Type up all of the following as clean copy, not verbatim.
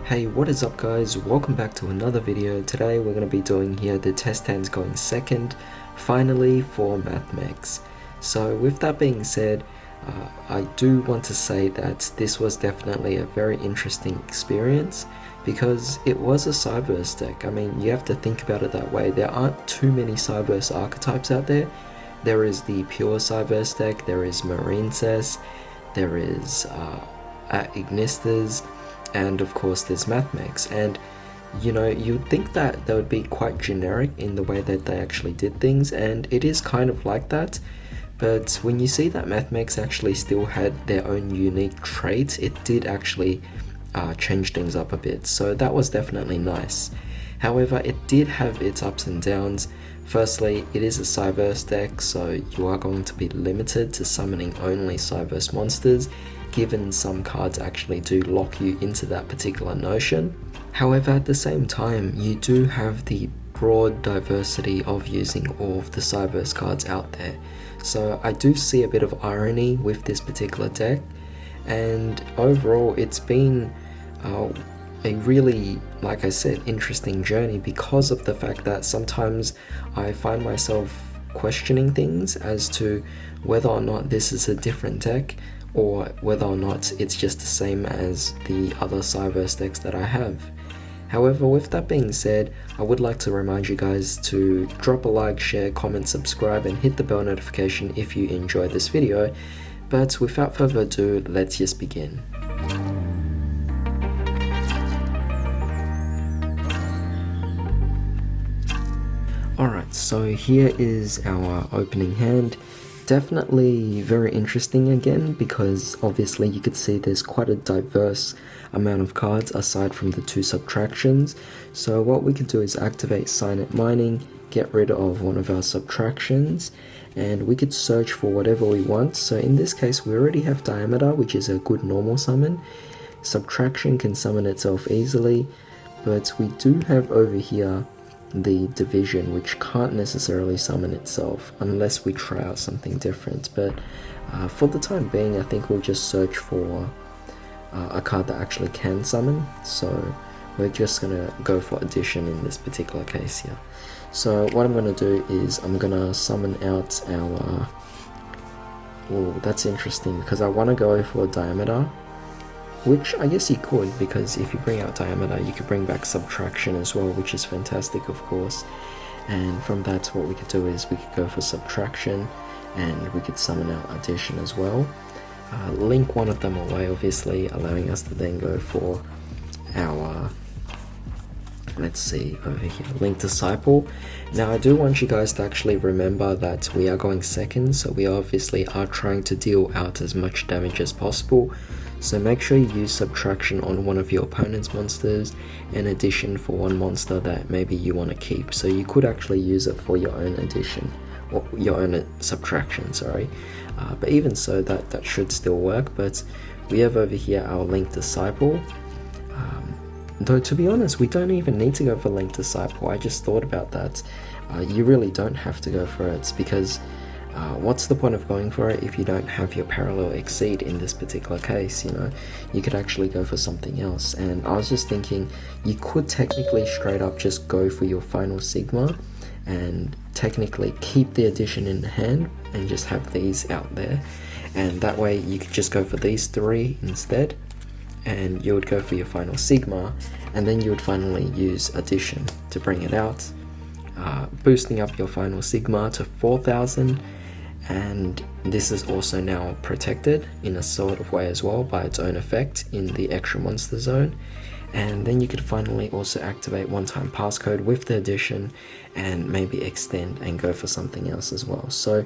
Hey, what is up guys? Welcome back to another video. Today we're going to be doing here the test hands going second, finally for Mathmech. So with that being said, I do want to say that this was definitely a very interesting experience because it was a Cyberse deck. I mean, you have to think about it that way. There aren't too many Cyberse archetypes out there. There is the pure Cyberse deck, there is Marincess, there is Ignistas, and of course there's Mathmech. And you know, you'd think that they would be quite generic in the way that they actually did things, and it is kind of like that. But when you see that Mathmech actually still had their own unique traits, it did actually change things up a bit, so that was definitely nice. However, it did have its ups and downs. Firstly, it is a Cyberse deck, so you are going to be limited to summoning only Cyberse monsters, given some cards actually do lock you into that particular notion. However, at the same time, you do have the broad diversity of using all of the Cyberse cards out there. So I do see a bit of irony with this particular deck, and overall it's been a really, like I said, interesting journey because of the fact that sometimes I find myself questioning things as to whether or not this is a different deck or whether or not it's just the same as the other Cyberse decks that I have. However, with that being said, I would like to remind you guys to drop a like, share, comment, subscribe, and hit the bell notification if you enjoyed this video. But without further ado, let's just begin. Alright, so here is our opening hand. Definitely very interesting again, because obviously you could see there's quite a diverse amount of cards aside from the two subtractions. So what we could do is activate Signet Mining, get rid of one of our subtractions, and we could search for whatever we want. So in this case we already have Diameter, which is a good normal summon. Subtraction can summon itself easily, but we do have over here the Division, which can't necessarily summon itself unless we try out something different. But for the time being, I think we'll just search for a card that actually can summon. So we're just gonna go for Addition in this particular case here. So what I'm gonna do is I'm gonna summon out our... Oh, that's interesting because I want to go for Diameter, which I guess you could, because if you bring out Diameter you could bring back Subtraction as well, which is fantastic of course. And from that, what we could do is we could go for Subtraction and we could summon out Addition as well. Link one of them away obviously, allowing us to then go for our, let's see over here, Link Disciple. Now I do want you guys to actually remember that we are going second, so we obviously are trying to deal out as much damage as possible. So make sure you use Subtraction on one of your opponent's monsters and Addition for one monster that maybe you want to keep. So you could actually use it for your own Addition, or your own Subtraction, sorry. But even so, that should still work. But we have over here our Link Disciple. Though to be honest, we don't even need to go for Link Disciple. I just thought about that. You really don't have to go for it, because what's the point of going for it if you don't have your Parallel Exceed in this particular case? You know, you could actually go for something else. And I was just thinking, you could technically straight up just go for your Final Sigma and technically keep the Addition in the hand and just have these out there, and that way you could just go for these three instead, and you would go for your Final Sigma, and then you would finally use Addition to bring it out, boosting up your Final Sigma to 4000. And this is also now protected in a sort of way as well by its own effect in the extra monster zone. And then you could finally also activate one-time passcode with the Addition and maybe extend and go for something else as well. So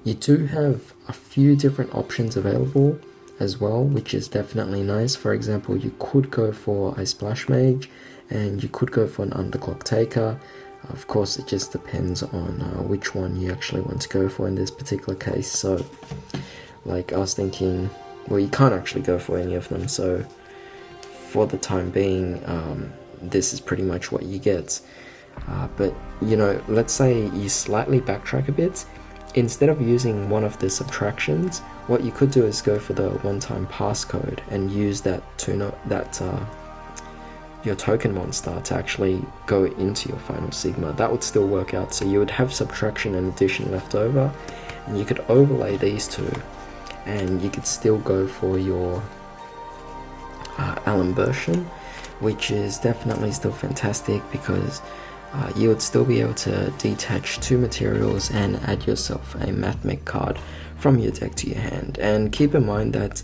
you do have a few different options available as well, which is definitely nice. For example, you could go for a Splash Mage and you could go for an Underclock Taker. Of course, it just depends on which one you actually want to go for in this particular case. So, like, I was thinking, well, you can't actually go for any of them, so for the time being, this is pretty much what you get. But, you know, let's say you slightly backtrack a bit. Instead of using one of the subtractions, what you could do is go for the one-time passcode and use that your token monster to actually go into your final sigma. That would still work out, so you would have subtraction and addition left over, and you could overlay these two, and you could still go for your Alimbertion, which is definitely still fantastic because you would still be able to detach two materials and add yourself a Mathmech card from your deck to your hand. And keep in mind that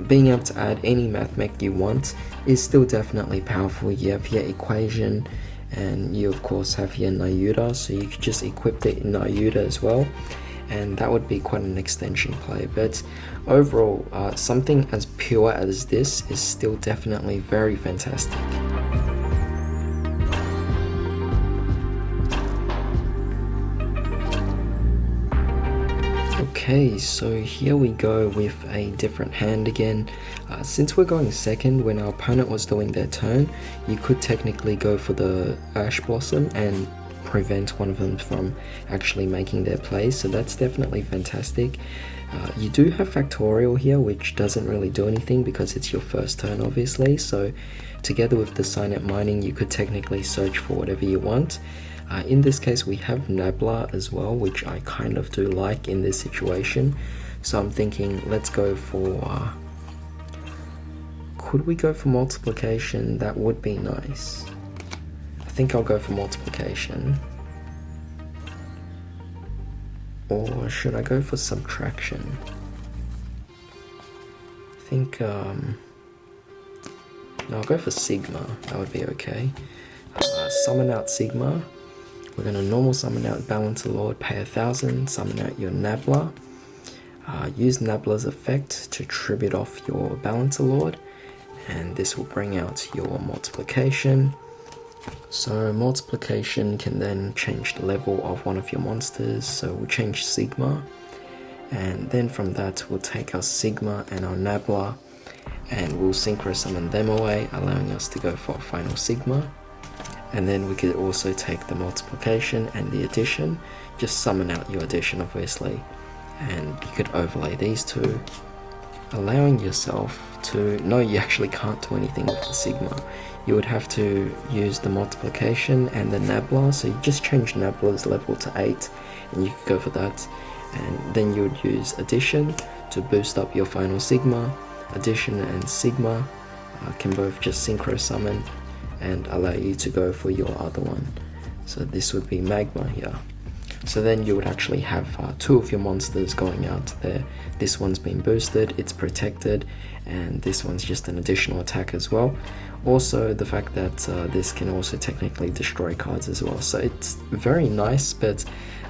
being able to add any Mathmech you want is still definitely powerful. You have your equation, and you of course have your yugioh, so you could just equip the yugioh as well, and that would be quite an extension play. But overall, something as pure as this is still definitely very fantastic. Okay, so here we go with a different hand again. Since we're going second, when our opponent was doing their turn, you could technically go for the Ash Blossom and prevent one of them from actually making their play, so that's definitely fantastic. You do have Factorial here, which doesn't really do anything because it's your first turn obviously, so together with the Signet Mining you could technically search for whatever you want. In this case we have Nabla as well, which I kind of do like in this situation, so I'm thinking let's go for could we go for multiplication? That would be nice. I think I'll go for multiplication. Or should I go for subtraction? I think no, I'll go for Sigma. That would be okay. Summon out Sigma. We're going to normal summon out Balancer Lord, pay 1,000, summon out your Nabla. Use Nabla's effect to tribute off your Balancer Lord, and this will bring out your multiplication. So multiplication can then change the level of one of your monsters, so we'll change Sigma, and then from that we'll take our Sigma and our Nabla and we'll synchro summon them away, allowing us to go for a final Sigma. And then we could also take the multiplication and the addition, just summon out your addition obviously, and you could overlay these two, allowing yourself to, no, you actually can't do anything with the Sigma. You would have to use the multiplication and the Nabla, so you just change Nabla's level to 8 and you could go for that, and then you would use addition to boost up your final Sigma. Addition and Sigma can both just synchro summon and allow you to go for your other one. So this would be Magma here. So then you would actually have two of your monsters going out there. This one's been boosted, it's protected, and this one's just an additional attack as well. Also the fact that this can also technically destroy cards as well. So it's very nice, but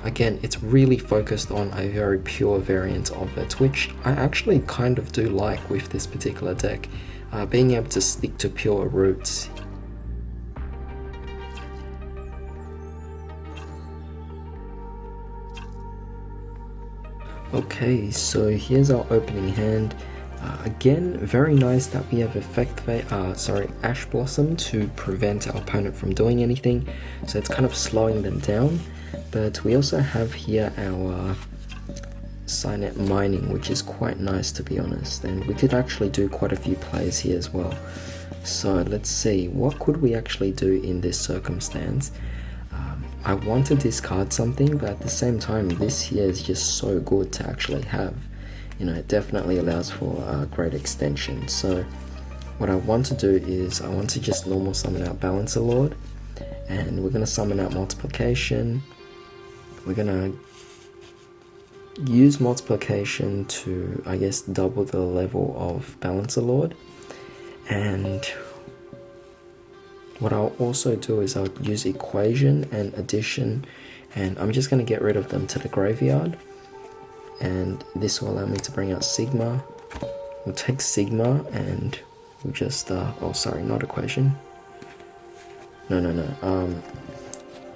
again it's really focused on a very pure variant of it, which I actually kind of do like with this particular deck. Being able to stick to pure roots. Okay, so here's our opening hand. Again, very nice that we have Ash Blossom to prevent our opponent from doing anything, so it's kind of slowing them down. But we also have here our Signet Mining, which is quite nice to be honest, and we could actually do quite a few plays here as well. So let's see, what could we actually do in this circumstance? I want to discard something, but at the same time this here is just so good to actually have. You know, it definitely allows for a great extension. So what I want to do is I want to just normal summon out Balancer Lord, and we're going to summon out multiplication. We're going to use multiplication to, I guess, double the level of Balancer Lord, and what I'll also do is I'll use equation and addition, and I'm just going to get rid of them to the graveyard, and this will allow me to bring out Sigma. We'll take Sigma and we'll just oh sorry, not equation,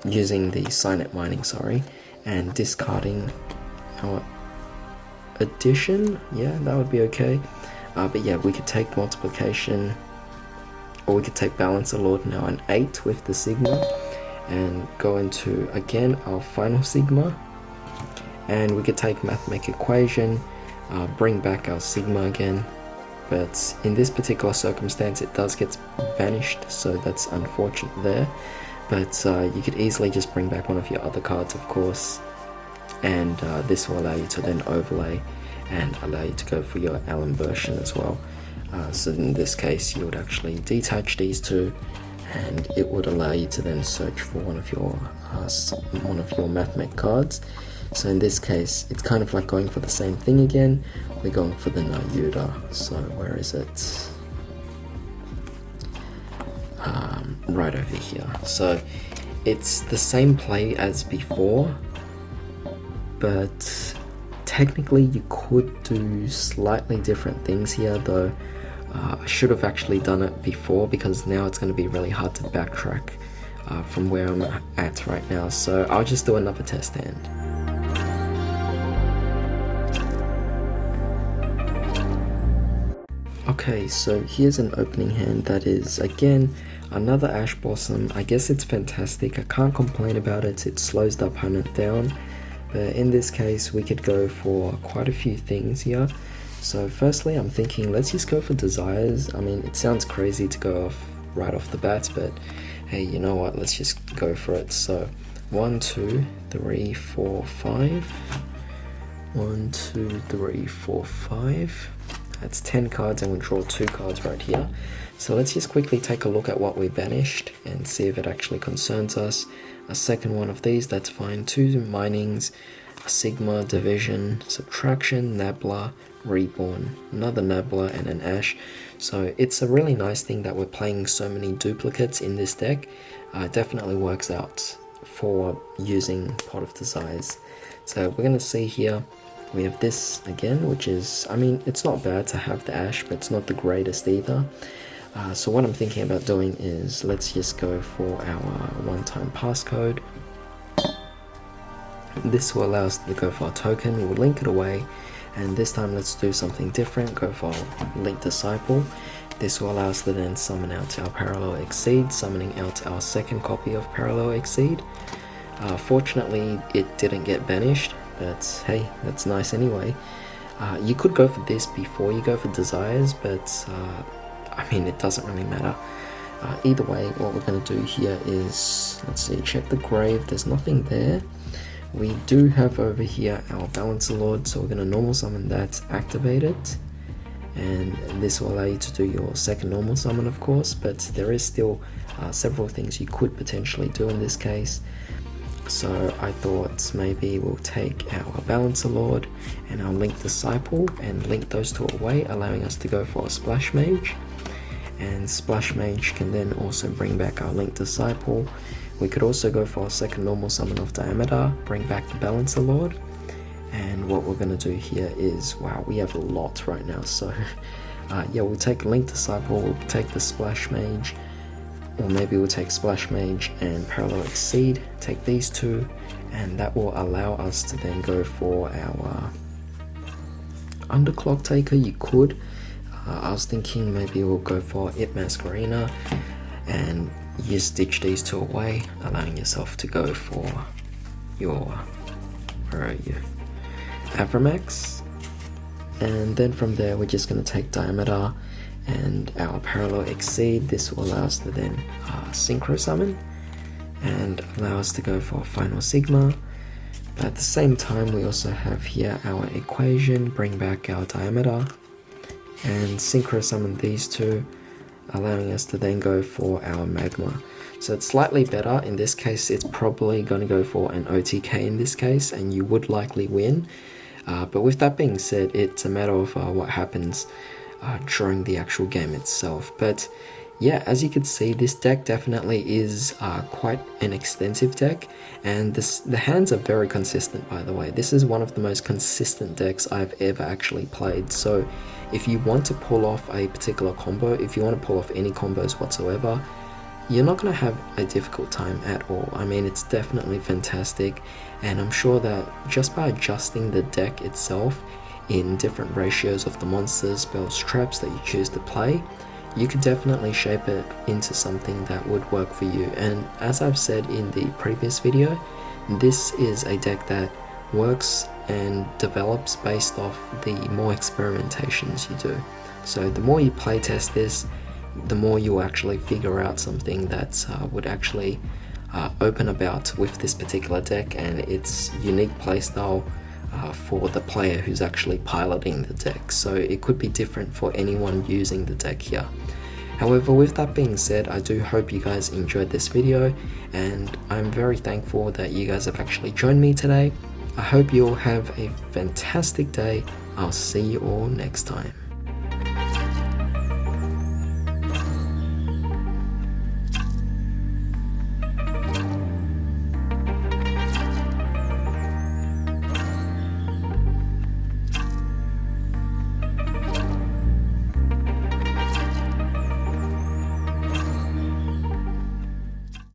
using the Signet Mining, sorry, and discarding our addition. Yeah, that would be okay. But yeah, we could take multiplication, or we could take Balancer Lord now, an 8 with the Sigma, and go into again our final Sigma, and we could take Mathmech Equation, bring back our Sigma again, but in this particular circumstance it does get banished, so that's unfortunate there. But you could easily just bring back one of your other cards, of course, and this will allow you to then overlay and allow you to go for your Allen version as well. So in this case you would actually detach these two, and it would allow you to then search for one of your Mathmech cards. So in this case it's kind of like going for the same thing again. We're going for the yugioh. So where is it? Right over here. So it's the same play as before, but technically you could do slightly different things here, though I should have actually done it before, because now it's going to be really hard to backtrack from where I'm at right now. So I'll just do another test hand. Okay, so here's an opening hand that is, again, another Ash Blossom. I guess it's fantastic. I can't complain about it. It slows the opponent down. But in this case, we could go for quite a few things here. So firstly, I'm thinking let's just go for Desires. I mean, it sounds crazy to go off right off the bat, but hey, you know what? Let's just go for it. So 1, 2, 3, 4, 5. 1, 2, 3, 4, 5. That's 10 cards, and we'll draw 2 cards right here. So let's just quickly take a look at what we banished and see if it actually concerns us. A second one of these, that's fine. 2 Minings, a Sigma, Division, Subtraction, Nabla, Reborn, another Nabla, and an Ash. So it's a really nice thing that we're playing so many duplicates in this deck. It definitely works out for using Pot of Desires. So we're going to see here, we have this again, which is, I mean, it's not bad to have the Ash, but it's not the greatest either. So what I'm thinking about doing is, let's just go for our one-time passcode. This will allow us to go for our token. We'll link it away, and this time let's do something different. Go for Link Disciple. This will allow us to then summon out our Parallel Exceed, summoning out our second copy of Parallel Exceed. Fortunately, it didn't get banished, but hey, that's nice anyway. You could go for this before you go for Desires, but I mean, it doesn't really matter. Either way, what we're going to do here is, let's see, check the grave. There's nothing there. We do have over here our Balancer Lord, so we're going to normal summon that, activate it, and this will allow you to do your second normal summon, of course, but there is still several things you could potentially do in this case. So I thought maybe we'll take our Balancer Lord and our Link Disciple and link those two away, allowing us to go for a Splash Mage. And Splash Mage can then also bring back our Link Disciple. We could also go for a second normal summon of Diameter, bring back the Balancer Lord. And what we're going to do here is, wow, we have a lot right now. So yeah, we'll take Link Disciple, we'll take the Splash Mage, or maybe we'll take Splash Mage and Parallel Exceed, take these two, and that will allow us to then go for our Underclock Taker. You could. I was thinking maybe we'll go for It Masquerena, and you just ditch these two away, allowing yourself to go for your, where are you, Avramax. And then from there we're just going to take Diameter and our Parallel Exceed. This will allow us to then Synchro Summon and allow us to go for Final Sigma. But at the same time we also have here our Equation, bring back our Diameter, and Synchro Summon these two, allowing us to then go for our Magma. So it's slightly better. In this case it's probably going to go for an OTK in this case, and you would likely win. But with that being said, it's a matter of what happens during the actual game itself. But yeah, as you can see, this deck definitely is quite an extensive deck, and the hands are very consistent, by the way. This is one of the most consistent decks I've ever actually played. So if you want to pull off a particular combo, if you want to pull off any combos whatsoever, you're not going to have a difficult time at all. I mean, it's definitely fantastic, and I'm sure that just by adjusting the deck itself in different ratios of the monsters, spells, traps that you choose to play, you could definitely shape it into something that would work for you. And as I've said in the previous video, this is a deck that works and develops based off the more experimentations you do. So the more you play test this, the more you'll actually figure out something that would actually open about with this particular deck and its unique playstyle for the player who's actually piloting the deck. So it could be different for anyone using the deck here. However, with that being said, I do hope you guys enjoyed this video, and I'm very thankful that you guys have actually joined me today. I hope you all have a fantastic day. I'll see you all next time.